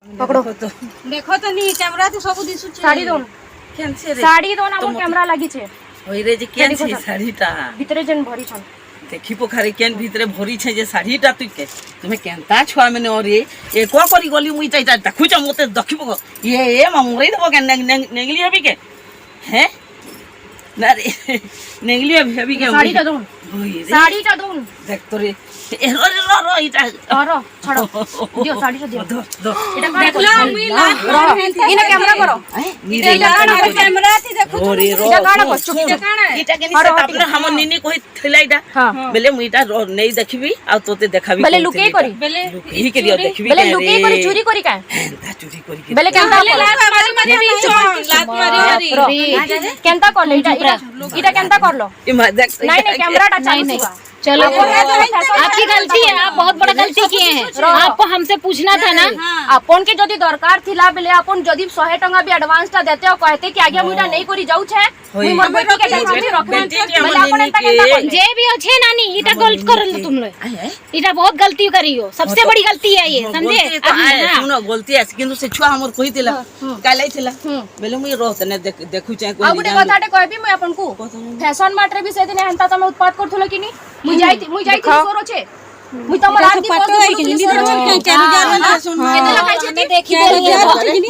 पकड़ो देखो तो नहीं कैमरा तो सब दिसु साड़ी दोन केनसे रे साड़ी दोन हमर कैमरा लागि छे ओइ रे जे केन छै साड़ीटा भितरे जन भरी छन देखि पोखरी केन भितरे भरी छै जे साड़ीटा तुके तुमे केनता छुआ मने ओरे ए को करी गली मुई चाइता देखु छ मते दखिबो ए ममरै देबो के नेंगली हबी के हैं ना रे नेंगली हबी के साड़ी दोन साड़ी दोन देख तो रे ए रो इटा रो छोड़ो दियो साड़ी दियो दो एटा देखला मुई ला इने कैमरा करो कैमरा थी देखो ओरे रो इटा गाना बस चुप इटा के निसे तापने हमर निनी कोइ थैलाइडा बेले मुईटा नै देखिबी आ तोते देखाबी बेले लुके करी बेले ही के दियो देखिबी बेले लुके करी चोरी करी का चोरी करी बेले केनता लात मारी बीच लात मारी केनता करले इटा केनता करलो देख नहीं कैमराटा चालू चलो आपकी गलती है, आप बहुत बड़ा गलती किए हैं। आपको हमसे पूछना था ना। अपन के जदी दरकार थिला बेले अपन जदी 100 टंका भी एडवांस ता देते और कहते कि आगे मुइटा नहीं करी जाऊ छे मुई मोर बेटी के देखाबी रखबे बेले अपन एटा केनता जे भी हो छे नानी इटा गलत करल तुम लोग इटा बहुत गलती करियो सबसे बड़ी गलती है ये समझे सुनो गलती है किंतु से छुआ हमर कहि दिला कालै थिला बेले मुई रोत ने देखु चाहे कोई आगुटे कथाटे कहबी मुई अपन को फैशन मार्ट रे भी से दिन हंता तमे उत्पाद करथलो कि नी मुई जाई सोरो छे मुई तमर आदि पतो है कि नहीं सोरो के ना सुन केतला खाइ छे देखि देलु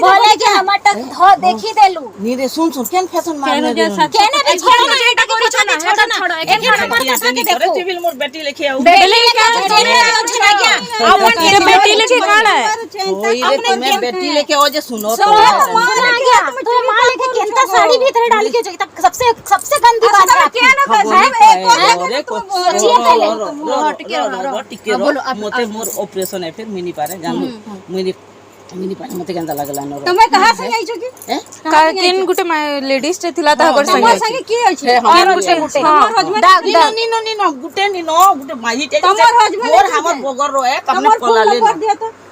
बोले कि हमटा ध देखि देलु नी रे सुन केन फैशन मारने केने भी छोड़ो ना एटा करी छोड़ो एक नंबर कसा के देखो टीवी मोर बेटी लेके आऊ बेले क्या चेने अच्छा क्या अपन के बेटी लेके काना है ओई रे तुम्हें बेटी लेके आओ जे सुनो तो मान आ गया तो मां लेके केनता साड़ी भीतर डाल के जो सबसे गंदी बात है क्या ना कर टिके मते मोर ऑपरेशन है फिर मिनी पारे जानू मिनी पारे मते केंदा लागला न तुम्हें कहां से आई छकी का केन गुटे लेडीज टे थिला ता कर हमर संगे की अछि हमर गुटे हमर हजबैंड नी गुटे माही टे तमर हजबैंड मोर हमर बोगर रो है तमने पलाले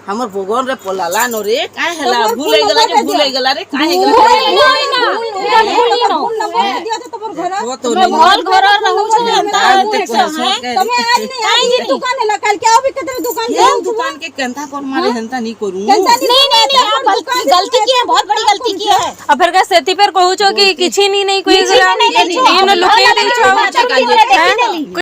हमर बोगर रे पलाला न रे काहे हला भूल गेला रे काहे वो तो घर घर रहू छे तमे आज नहीं आई जी दुकान है कल के भी कते दुकान के केंता कर मारे हंता नहीं करू नहीं आप गलती की है बहुत बड़ी गलती की है अब फिर का सेती पर कहू छो कि किछि नहीं कोई नहीं इन लुके नहीं छो